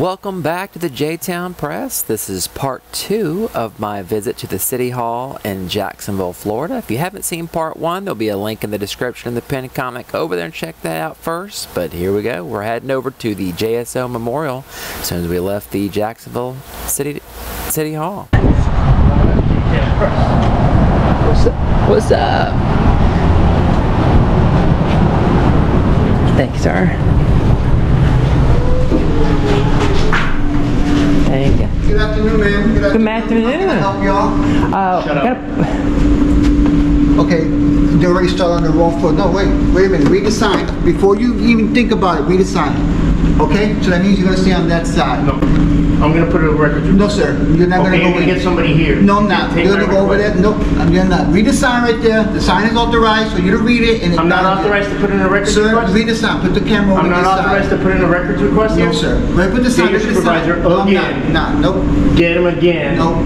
Welcome back to the JTown Press. This is part 2 of my visit to the City Hall in Jacksonville, Florida. If you haven't seen part 1, there'll be a link in the description in the pinned comment. Go over there and check that out first. But here we go. We're heading over to the JSO Memorial as soon as we left the Jacksonville City Hall. What's up? Thank you, sir. Thank you. Good afternoon, ma'am. Good afternoon. How can I help y'all? Shut up. Okay, they're already started on the wrong foot. No, wait a minute. Read the sign. Before you even think about it, read the sign. Okay? So that means you're going to stay on that side. No. I'm going to put it in a record. No, sir. You're not going to go you're going to get somebody here. No, I'm not. You're going to go over there. No, you're not. Read the sign right there. The sign is authorized for you to read it. And I'm not authorized to put in a record request? Sir, read the sign. Put the camera over I'm not authorized to put in a records request here? No, sir. Right, put the sign. Senior supervisor, again. Nope. Get him again. Nope.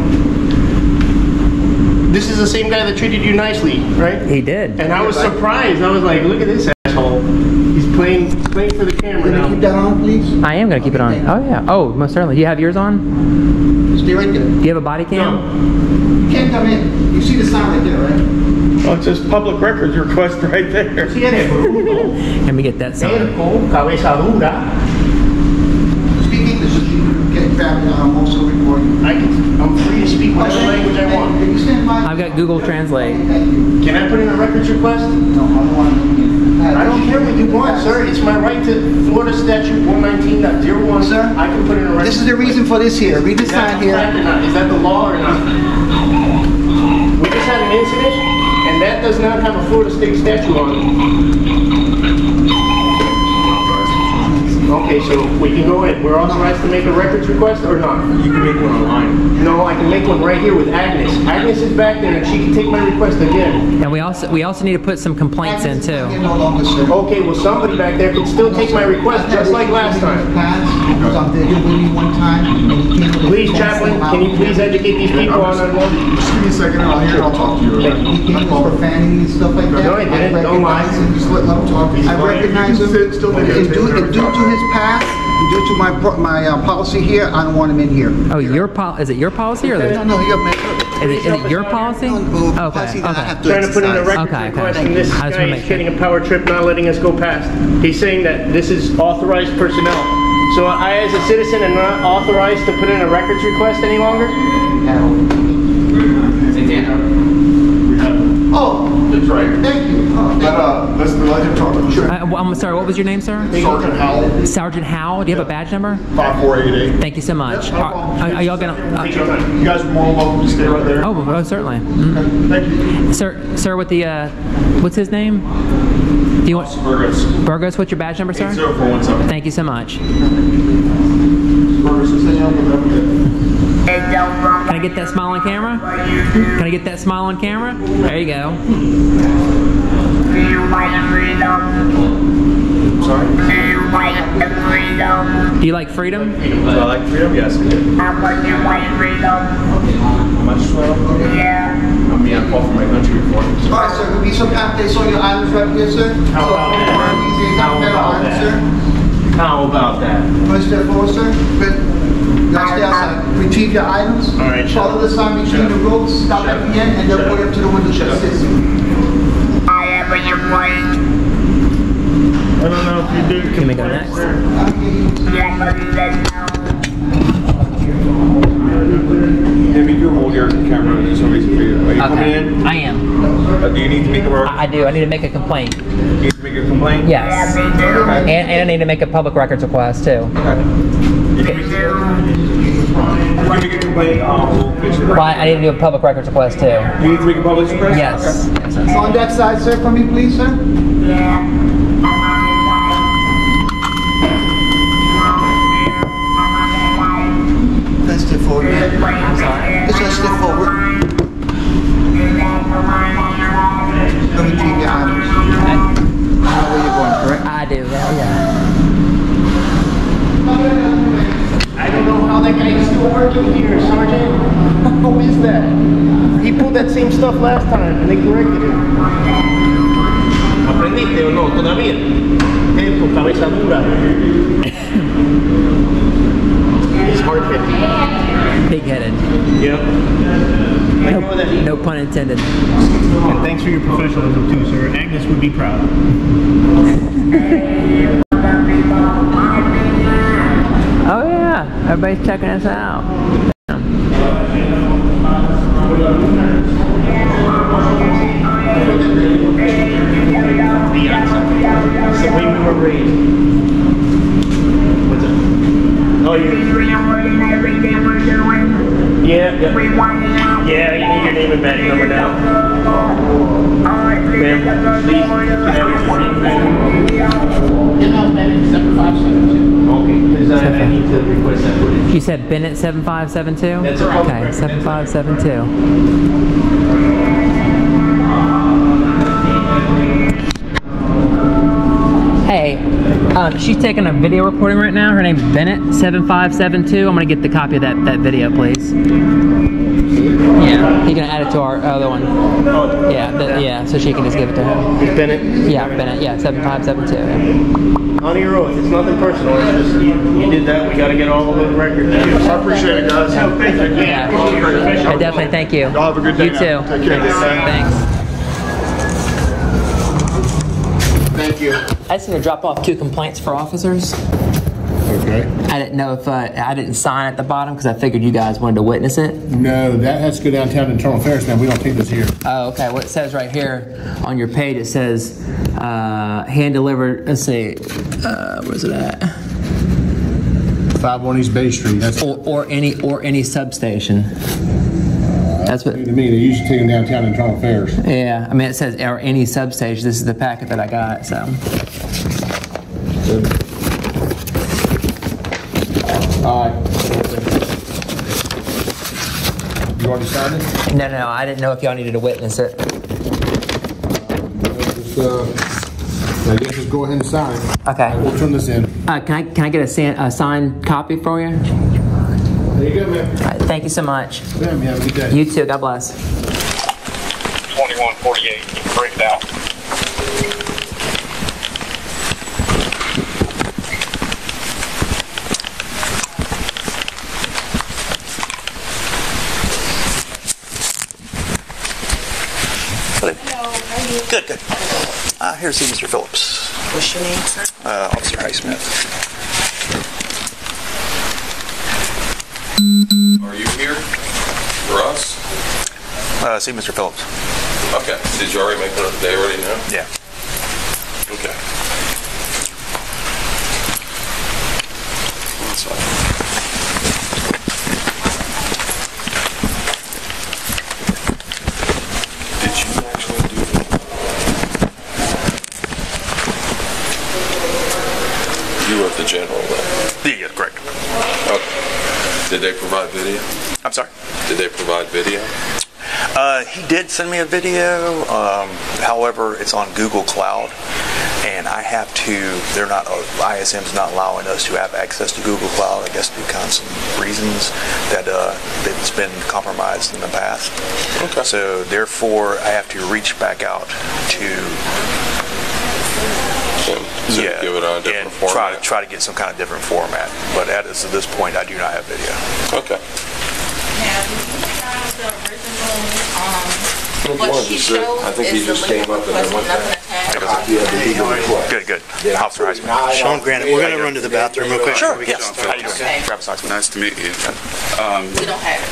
This is the same guy that treated you nicely, right? He did. And I was surprised. I was like, look at this asshole. He's playing for the camera now. Can you keep that on, please? I am going to keep it on. Oh, yeah. Oh, most certainly. Do you have yours on? Stay right there. Do you have a body cam? No. You can't come in. You see the sign right there, right? Oh, it says public records request right there. Let me get that sign. Cabeza dura. Speak English so you can get back I'm also recording. I'm free to speak whatever language I want. Can you stand by? I've got Google Translate. Thank you. Can I put in a records request? No, I don't want to. I don't care what you want, sir. It's my right to Florida Statute 119.01. Sir, I can put in a record. This is the reason for this here. Read the sign here. Is that the law or not? We just had an incident, and that does not have a Florida state statute on it. Okay, so we can go ahead. We're authorized to make a records request or not? You can make one online. No, I can make one right here with Agnes. Agnes is back there, and she can take my request again. And we also need to put some complaints in too. No longer, sir. Okay, well somebody back there can still take my request just like last time. Please, Chaplain, can you please educate these people on that law? Just give me a second and I'll talk to you. He came with profanity and stuff like that. No, he didn't. Don't lie. Just let him talk. I recognize him. Due to his past, due to my policy here, I don't want him in here. Oh, is it your policy or the? No, Is it your policy? Okay. Trying to put in a record request, and this guy is getting a power trip, not letting us go past. He's saying that this is authorized personnel. So I, as a citizen, am not authorized to put in a records request any longer? Oh, That's right. thank you. Let's let him talk. Sure. I'm sorry, what was your name, sir? Sergeant Howell. Sergeant Howell. Do you have a badge number? 5488. Thank you so much. Are y'all gonna? Take your time. You guys are more welcome to stay right there. Oh, certainly. Mm-hmm. Thank you. Sir, with the what's his name? Do you want Burgos. Burgos? What's your badge number, sir? 80417. Thank you so much. Burgos, stay on with everything. Can I get that smile on camera? Can I get that smile on camera? There you go. Sorry? Do you like freedom? Do I like freedom? Yes, I do. How much you want freedom? How much freedom? Yeah. I mean, I fought for my country before. All right, sir. There'll be some updates on your items right here, sir. How about that? How about that? Want to step forward, sir? Good. Y'all stay outside. Retrieve your items. All right, shut Follow up. the sign between the ropes. Stop at the end, and they'll go up to the window to assist you. I am your point. I don't know if you do. Can we go next? If you do hold your camera, there's no reason for you. Are you coming in? I am. Do you need to make a record? I do. I need to make a complaint. You need to make a complaint? Yes. And I need to make a public records request too. You can make a complaint. Well, I need to do a public records request too. You need to make a public request? Yes. On that side, sir, for me, please, sir. Let's step forward. I'm sorry. Let's just step forward. Let me retrieve your items. You know where you're going, correct? I do. Yeah. I don't know how that guy is still working here, Sergeant. Who is that? He pulled that same stuff last time and they corrected him. ¿Aprendiste o no todavía? Es tu cabeza dura. pun intended. And thanks for your professionalism too, sir. Agnes would be proud. Oh yeah, everybody's checking us out. It's the way we were raised. What's up? Oh, you yeah, you need your name and badge number now. Ma'am, please, can I have your name? Bennett 7572. Okay, because I need to request that footage. You said Bennett 7572? That's correct. Okay, 7572. Hey, she's taking a video recording right now. Her name's Bennett7572. I'm gonna get the copy of that video, please. Yeah, you can add it to our other one. Oh, Yeah, so she can just give it to him. it's Bennett. Yeah, Bennett. Yeah, 7572. On your oath, it's nothing personal. It's just you did that. We got to get all of the records. I appreciate it, guys. Yeah, I definitely thank you. Y'all have a good day. You too. Take care. Thanks. Thank you. I just need to drop off 2 complaints for officers. Okay. I didn't know if I didn't sign at the bottom because I figured you guys wanted to witness it. No, that has to go downtown internal affairs, man. We don't take this here. Oh, okay. What it says right here on your page, it says hand delivered. Let's see, where's it at? 501 East Bay Street. That's Or any substation. That's what. to me. They usually take them downtown internal affairs. Yeah, I mean it says or any substation. This is the packet that I got. So. All right. You already signed it? No. I didn't know if y'all needed to witness it. I guess just go ahead and sign. Okay. We'll turn this in. Can I get a signed copy for you? There you go, man. All right, thank you so much. Bam, you have a good day. You too. God bless. 2148, break it out. Good, good. Here to see Mr. Phillips. What's your name, sir? Officer Highsmith. Are you here for us? See Mr. Phillips. Okay. Did you already make it? They already know? Yeah. Okay. That's fine. Did you actually do that? You were the general then? Yeah, correct. Okay. Did they provide video? I'm sorry? Did they provide video? He did send me a video. However, it's on Google Cloud, and I have to. They're not. ISM's not allowing us to have access to Google Cloud. I guess due to kind of some reasons that it's been compromised in the past. Okay. So therefore, I have to reach back out to. So give it a different and format? try to get some kind of different format. But at this point, I do not have video. Okay. Now, did you try the original, what she showed I think he is the just came legal up and request then with went nothing attached? Good. Officer Highsmith. Sean Granite, we're going to run to the bathroom real quick. Sure. We get Yes. John How you Phillips. doing? Grab a side. Nice to meet you. We don't have it.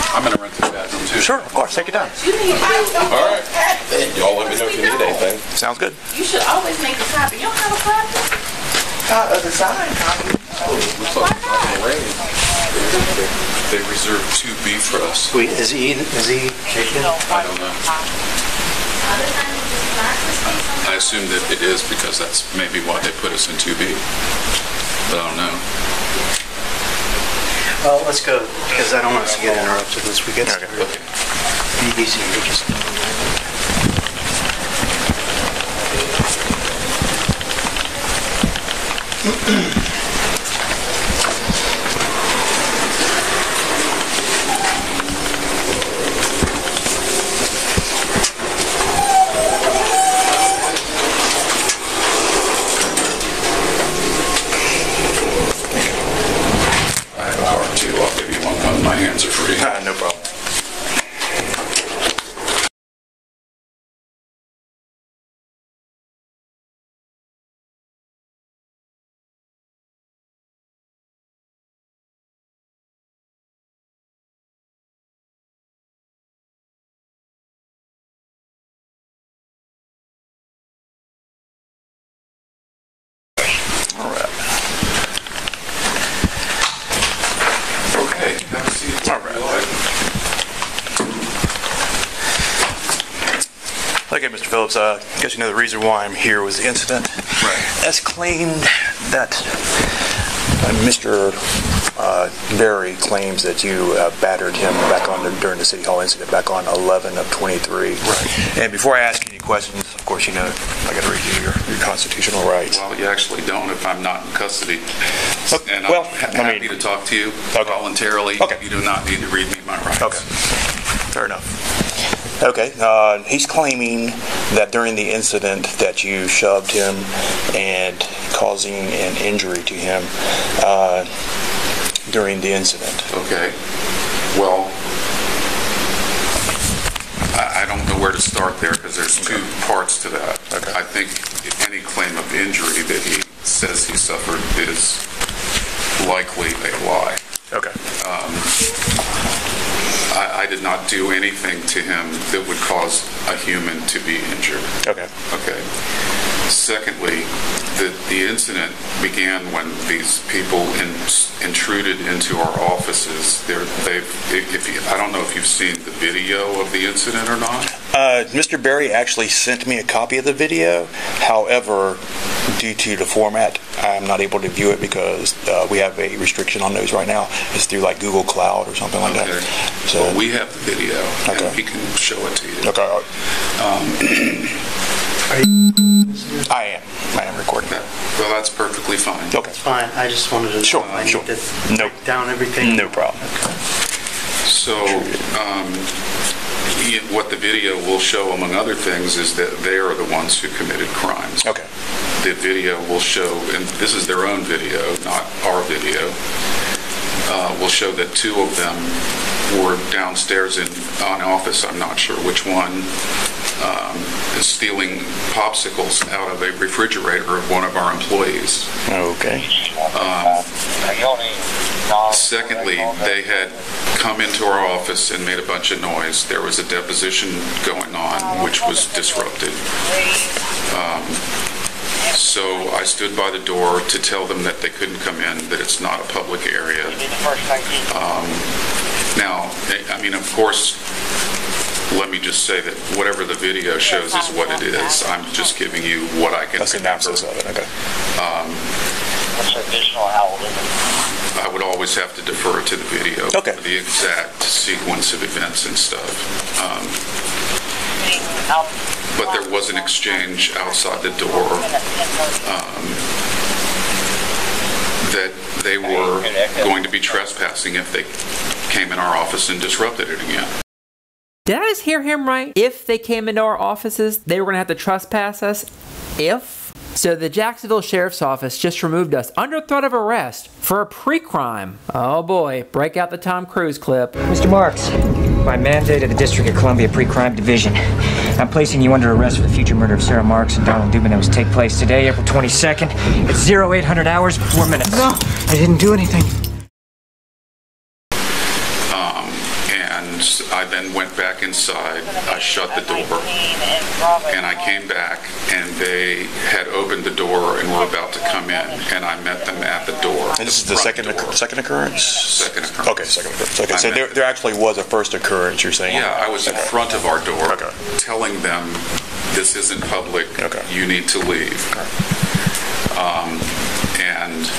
I'm going to run to the bathroom too. Sure, of course. Take your time. You need to. All right. Y'all let me know if you need anything. Sounds good. You should always make a copy. You don't have a copy? A design copy. Looks like it's not going to rain. They reserved 2B for us. Wait, is he taking? I don't know. I assume that it is because that's maybe why they put us in 2B. But I don't know. Well, let's go, because I don't want us to get interrupted as we get started. Okay. Be easy, we just... I have a card too. I'll give you one. My hands are free. No problem. Phillips, I guess you know the reason why I'm here was the incident. Right. As claimed that Mr. Berry claims that you battered him back on during the City Hall incident back on 11/23. Right. And before I ask any questions, of course, you know, I got to read you your constitutional rights. Well, you actually don't if I'm not in custody. And well, I'm happy to talk to you voluntarily. Okay. You do not need to read me my rights. Okay. Fair enough. Okay. He's claiming that during the incident that you shoved him and causing an injury to him during the incident. Okay. Well, I don't know where to start there because there's two parts to that. Okay. I think any claim of injury that he says he suffered is likely a lie. Okay. I did not do anything to him that would cause a human to be injured. Okay. Okay. Secondly, the incident began when these people intruded into our offices. I don't know if you've seen the video of the incident or not. Mr. Berry actually sent me a copy of the video. However, due to the format, I'm not able to view it because we have a restriction on those right now. It's through like Google Cloud or something like that. So well, we have the video, and he can show it to you. Okay. I am recording that. Well, that's perfectly fine. Okay. It's fine. I just wanted to know. Sure, I sure. need to break down everything. No problem. Okay. So, what the video will show, among other things, is that they are the ones who committed crimes. Okay. The video will show, and this is their own video, not our video, will show that two of them were downstairs in an office, I'm not sure which one, stealing popsicles out of a refrigerator of one of our employees. Okay. Secondly, they had come into our office and made a bunch of noise. There was a deposition going on, which was disrupted. So I stood by the door to tell them that they couldn't come in, that it's not a public area. Now, I mean, of course, let me just say that whatever the video shows is what it is. I'm just giving you what I can remember. That's the synopsis of it. Okay. I would always have to defer to the video for the exact sequence of events and stuff. But there was an exchange outside the door that they were going to be trespassing if they came in our office and disrupted it again. Did I just hear him right? If they came into our offices, they were going to have to trespass us? If? So the Jacksonville Sheriff's Office just removed us under threat of arrest for a pre-crime. Oh boy, break out the Tom Cruise clip. Mr. Marks, by mandate of the District of Columbia Pre-Crime Division, I'm placing you under arrest for the future murder of Sarah Marks and Donald Dubin that was take place today, April 22nd, at 0800 hours, 4 minutes. No, I didn't do anything. And I then went back inside, I shut the door, and I came back, and they had opened the door and were about to come in, and I met them at the door. And this is the second occurrence? Second occurrence. Okay, second occurrence. Okay, so there actually was a first occurrence, you're saying? Yeah, I was in front of our door telling them, this isn't public, you need to leave. And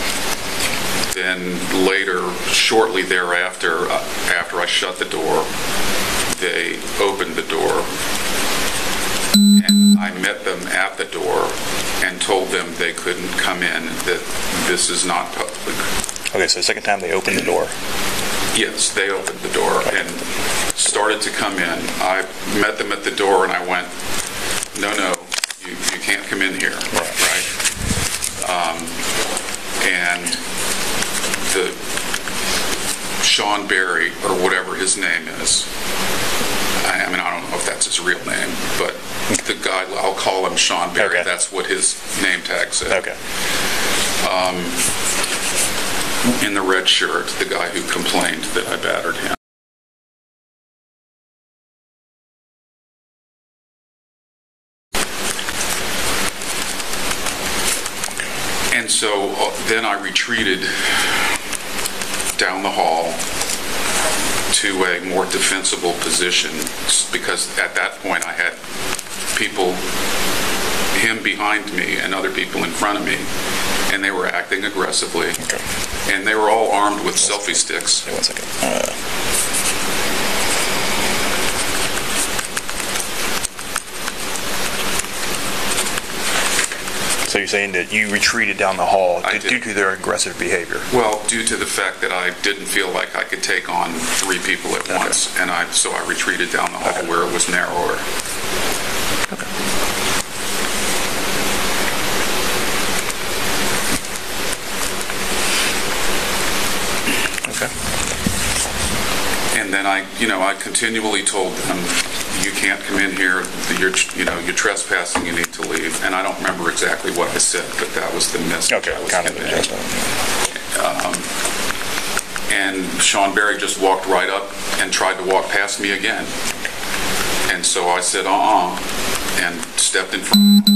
then later, shortly thereafter, after I shut the door, they opened the door, and I met them at the door and told them they couldn't come in, that this is not public. Okay, so the second time they opened the door? Yes, they opened the door and started to come in. I met them at the door and I went, no, you can't come in here, right? And the Sean Berry, or whatever his name is, I mean, I don't know if that's his real name, but the guy, I'll call him Sean Berry, that's what his name tag said. Okay. In the red shirt, the guy who complained that I battered him. And so then I retreated down the hall to a more defensible position, because at that point I had people, him behind me and other people in front of me, and they were acting aggressively. Okay. And they were all armed with selfie sticks. Wait 1 second. So you're saying that you retreated down the hall due to their aggressive behavior? Well, due to the fact that I didn't feel like I could take on 3 people at once, and so I retreated down the hall where it was narrower. Okay. Okay. And then I continually told them, you can't come in here, you're trespassing, you need to leave. And I don't remember exactly what I said, but that was the message I was conveying. And Sean Berry just walked right up and tried to walk past me again. And so I said, and stepped in front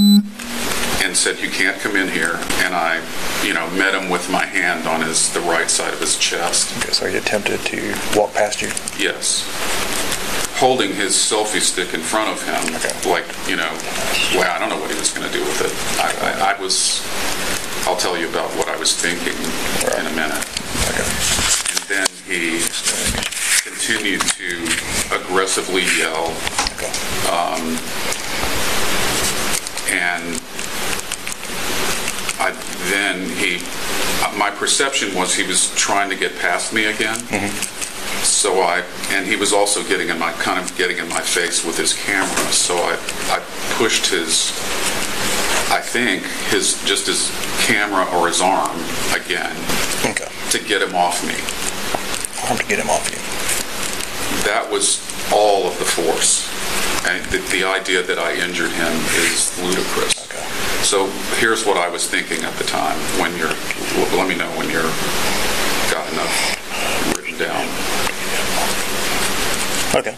and said, you can't come in here. And I, met him with my hand on the right side of his chest. Okay, so he attempted to walk past you? Yes. Holding his selfie stick in front of him, like, well, I don't know what he was going to do with it. I'll tell you about what I was thinking in a minute. Okay. And then he continued to aggressively yell. Okay. And my perception was he was trying to get past me again. Mm-hmm. So and he was also getting in my face with his camera. So I pushed his camera or his arm again to get him off me. To get him off you. That was all of the force. And the idea that I injured him is ludicrous. Okay. So here's what I was thinking at the time. Let me know when you're got enough written down. Okay.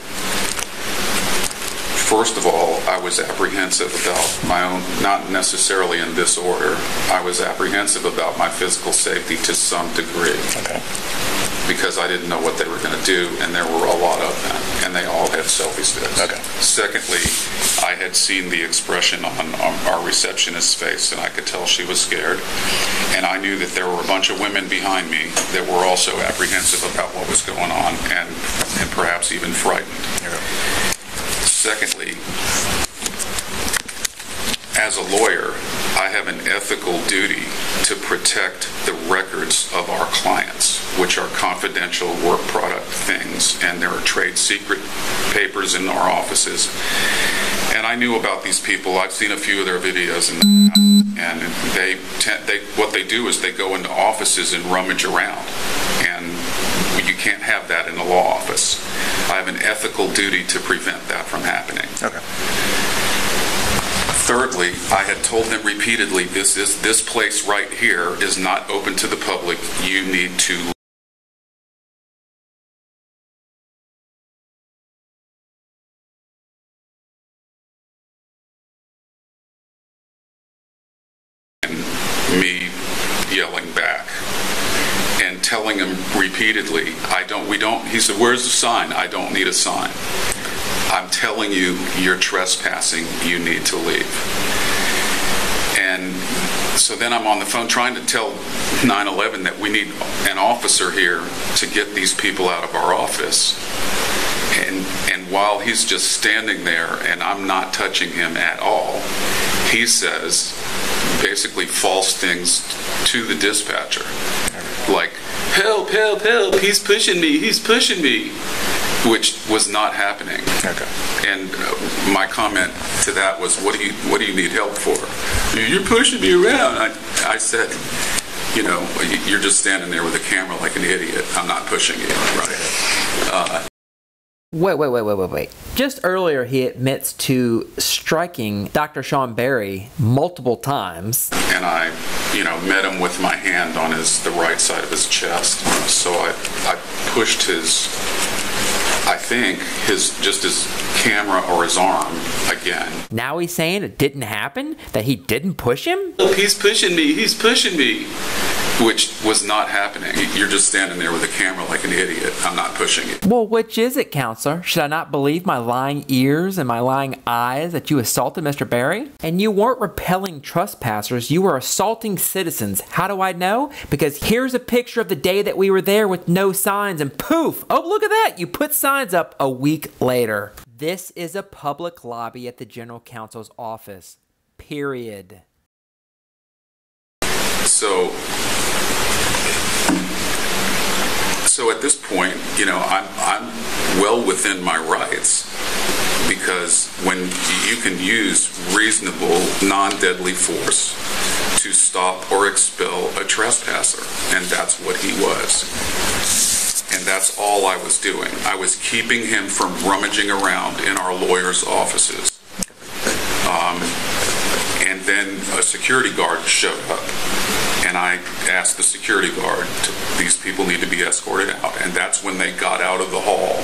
First of all, I was apprehensive about my own, not necessarily in this order, I was apprehensive about my physical safety to some degree. Okay. Because I didn't know what they were going to do, and there were a lot of them, and they all had selfie sticks. Okay. Secondly, I had seen the expression on our receptionist's face, and I could tell she was scared. And I knew that there were a bunch of women behind me that were also apprehensive about what was going on, and perhaps even frightened. Okay. Secondly, as a lawyer, I have an ethical duty to protect the records of our clients, which are confidential work product things, and there are trade secret papers in our offices. And I knew about these people. I've seen a few of their videos, and what they do is they go into offices and rummage around, and you can't have that in a law office. I have an ethical duty to prevent that from happening. Okay. Thirdly, I had told them repeatedly, this place right here is not open to the public. You need to me yelling back and telling him repeatedly, he said, where's the sign? I don't need a sign. I'm telling you, you're trespassing. You need to leave. And so then I'm on the phone trying to tell 911 that we need an officer here to get these people out of our office. And while he's just standing there and I'm not touching him at all, he says basically false things to the dispatcher. Like, help, help, help, he's pushing me, which was not happening. Okay. And my comment to that was, what do you need help for? You're pushing me around. I said, you're just standing there with a camera like an idiot. I'm not pushing you. Right. Wait. Just earlier, he admits to striking Dr. Sean Berry multiple times. And I, met him with my hand on the right side of his chest. So I pushed his camera or his arm again. Now he's saying it didn't happen? That he didn't push him? He's pushing me. which was not happening. You're just standing there with a camera like an idiot. I'm not pushing it. Well, which is it, counselor? Should I not believe my lying ears and my lying eyes that you assaulted Mr. Berry? And you weren't repelling trespassers, you were assaulting citizens. How do I know? Because here's a picture of the day that we were there with no signs, and poof! Oh, look at that! You put signs up a week later. This is a public lobby at the General Counsel's office. Period. So at this point, you know, I'm well within my rights, because when you can use reasonable, non-deadly force to stop or expel a trespasser, and that's what he was. And that's all I was doing. I was keeping him from rummaging around in our lawyers' offices. And then a security guard showed up, and I asked the security guard, these people need to be escorted out. And that's when they got out of the hall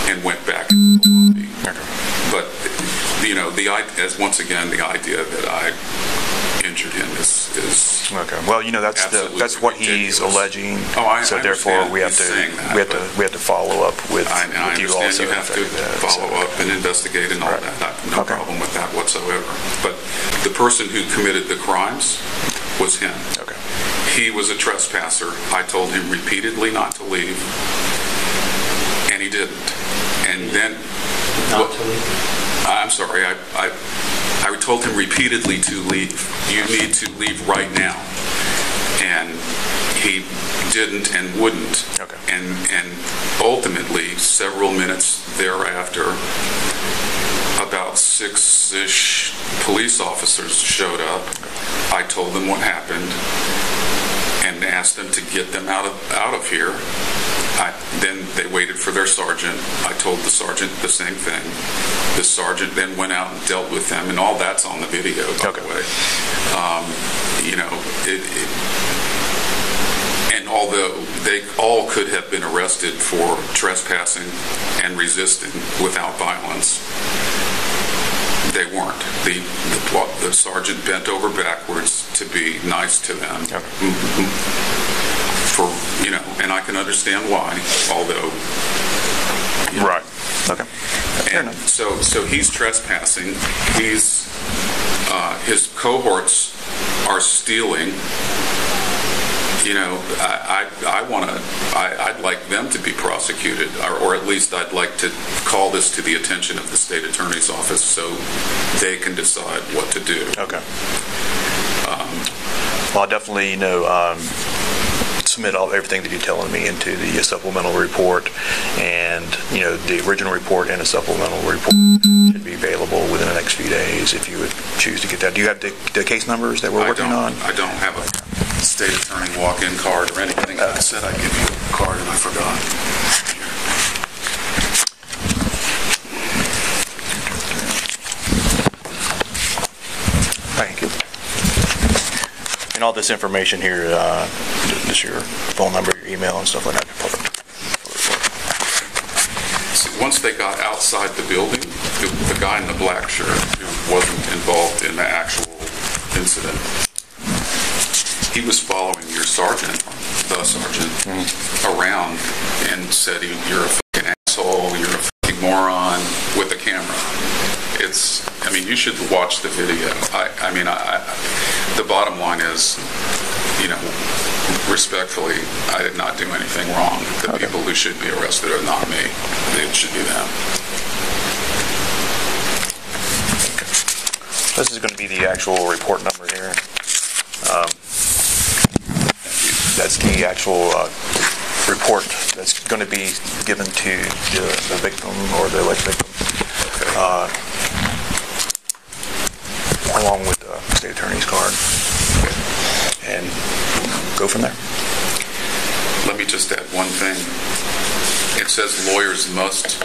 and went back into the lobby. But, you know, once again, the idea that I injured him is okay. Well, you know, that's what he's alleging. So therefore, we have to follow up with you also. You have to follow up and investigate and all that. I have no problem with that whatsoever. But the person who committed the crimes was him. Okay. He was a trespasser. I told him repeatedly not to leave, and he didn't. And then I'm sorry. I told him repeatedly to leave. You need to leave right now. And he didn't and wouldn't. Okay. And ultimately, several minutes thereafter, about 6-ish police officers showed up. I told them what happened and asked them to get them out of here. Then they waited for their sergeant. I told the sergeant the same thing. The sergeant then went out and dealt with them, and all that's on the video, by the way. You know, and although they all could have been arrested for trespassing and resisting without violence, they weren't. The sergeant bent over backwards to be nice to them. For, you know, and I can understand why, although, you know. Right. Okay. And so he's trespassing. He's his cohorts are stealing. You know, I'd like them to be prosecuted, or at least I'd like to call this to the attention of the state attorney's office so they can decide what to do. Okay. Well, I'll definitely, you know, submit everything that you're telling me into the supplemental report, and you know, the original report and a supplemental report should be available within the next few days if you would choose to get that. Do you have the case numbers that we're working on? I don't have a state attorney walk-in card or anything. I said I'd give you a card and I forgot. Thank you. And all this information here, just your phone number, your email, and stuff like that. So once they got outside the building, the guy in the black shirt who wasn't involved in the actual incident, he was following your sergeant, the sergeant, around and said, "You're a fucking asshole, you're a fucking moron," with a camera. I mean, you should watch the video. I mean, the bottom line is, you know, respectfully, I did not do anything wrong. The people who should be arrested are not me. It should be them. This is going to be the actual report number here. That's the actual report that's going to be given to the victim or the alleged victim, along with the state attorney's card, and go from there. Let me just add one thing. It says lawyers must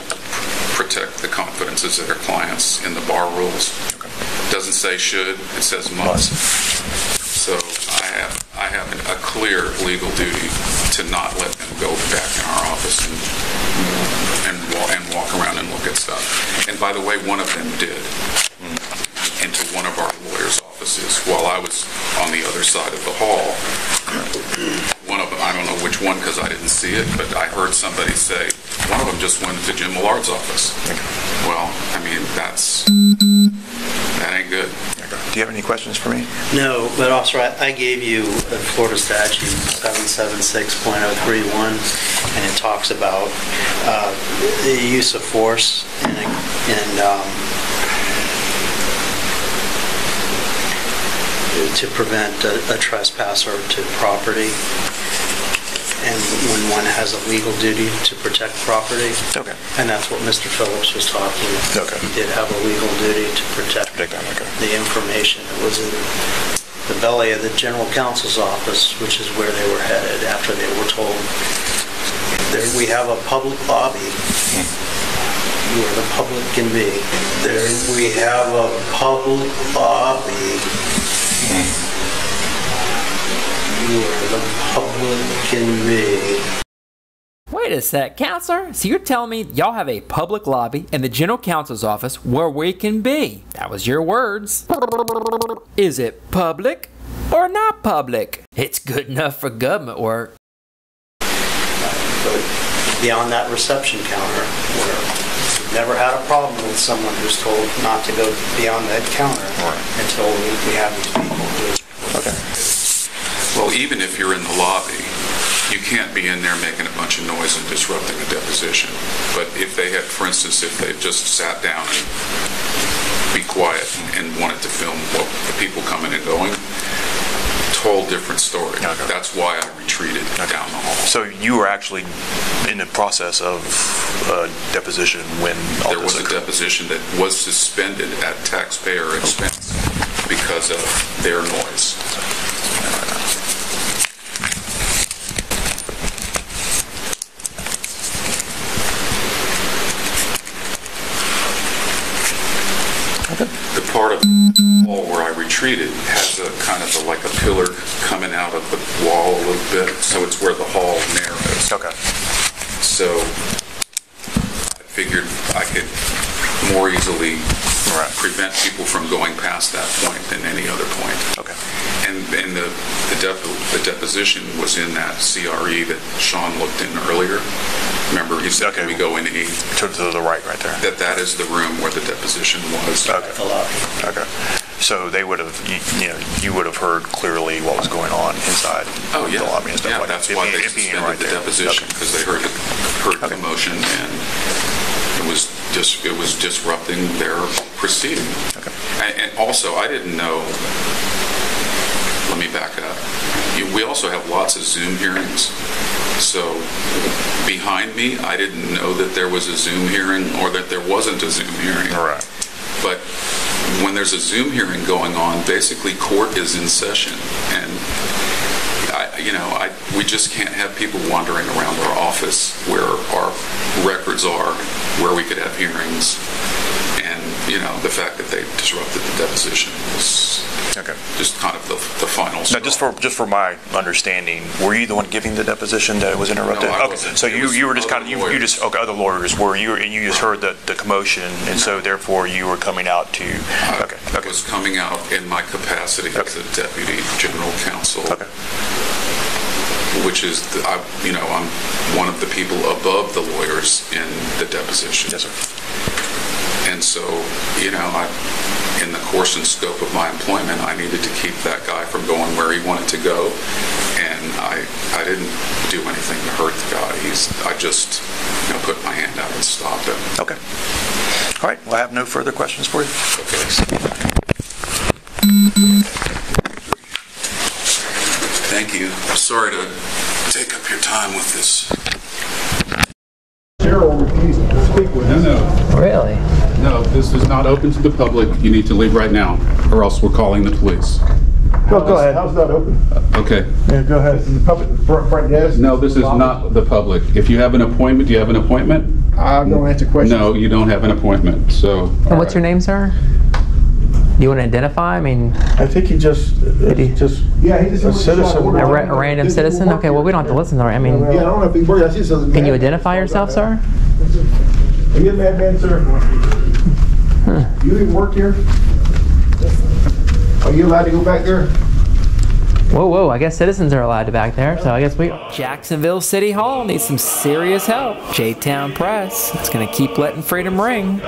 protect the confidences of their clients in the bar rules. It doesn't say should, it says must. So I have a clear legal duty to not let them go back in our office and walk around and look at stuff. And by the way, one of them did into one of our lawyers' offices while I was on the other side of the hall. it, but I heard somebody say, one of them just went to Jim Millard's office. Well, I mean, that ain't good. Do you have any questions for me? No, but officer, I gave you Florida statute 776.031, and it talks about the use of force and to prevent a trespasser to property, and when one has a legal duty to protect property. Okay. And that's what Mr. Phillips was talking about. Okay. He did have a legal duty to protect the information that was in the belly of the general counsel's office, which is where they were headed after they were told, we have a public lobby where the public can be. We have a public lobby where the public can be. Wait a sec, counselor. So you're telling me y'all have a public lobby in the general counsel's office where we can be? That was your words. Is it public or not public? It's good enough for government work. But beyond that reception counter, where we've never had a problem with someone who's told not to go beyond that counter until we have these people who... Okay. Well, even if you're in the lobby, you can't be in there making a bunch of noise and disrupting a deposition. But if they had, for instance, if they just sat down and be quiet and wanted to film what the people coming and going, whole different story. Okay. That's why I retreated down the hall. So you were actually in the process of a deposition when all there was a deposition that was suspended at taxpayer expense because of their noise. The part of the wall where I retreated has a kind of like a pillar coming out of the wall a little bit, so it's where the hall narrows. Okay. So I figured I could more easily prevent people from going past that point than any other point. Okay. And the deposition was in that CRE that Sean looked in earlier. Remember, he said, we go in E. To the right there. That is the room where the deposition was. Okay. Okay. So they would have, you would have heard clearly what was going on inside the lobby and stuff like that. That's why they suspended the deposition, because they heard the commotion, and it was disrupting their proceeding. Okay. And also, I didn't know. Let me back up. We also have lots of Zoom hearings. So behind me, I didn't know that there was a Zoom hearing or that there wasn't a Zoom hearing. Right. But when there's a Zoom hearing going on, basically court is in session, and we just can't have people wandering around our office where our records are, where we could have hearings, and the fact that they disrupted the deposition was just kind of the final straw. Now, just for my understanding, were you the one giving the deposition that it was interrupted? No, I wasn't. So you were just kind of other lawyers were you, and you just heard the commotion, and so therefore you were coming out to. I was coming out in my capacity as a deputy general counsel. Okay. Which is, I'm one of the people above the lawyers in the deposition. Yes, sir. And so, in the course and scope of my employment, I needed to keep that guy from going where he wanted to go, and I didn't do anything to hurt the guy. I just put my hand out and stopped him. Okay. All right. Well, I have no further questions for you. Okay. Thank you. I'm sorry to take up your time with this. Cheryl refused to speak with us. No. Really? No, this is not open to the public. You need to leave right now, or else we're calling the police. Go ahead. How's that open? Okay. Yeah, go ahead. Is the public front desk? No, this is not the public. If you have an appointment, do you have an appointment? I'm going to answer questions. No, you don't have an appointment. So. And what's your name, sir? Do you want to identify? I mean, I think he just a citizen. A random citizen? Okay, well, we don't have to listen to her. I mean, I don't know if he works. I see something. Can you identify yourself, sir? Are you a madman, sir? You even work here? Are you allowed to go back there? Whoa, whoa, I guess citizens are allowed to back there, so I guess we... Jacksonville City Hall needs some serious help. JTown Press, it's gonna keep letting freedom ring.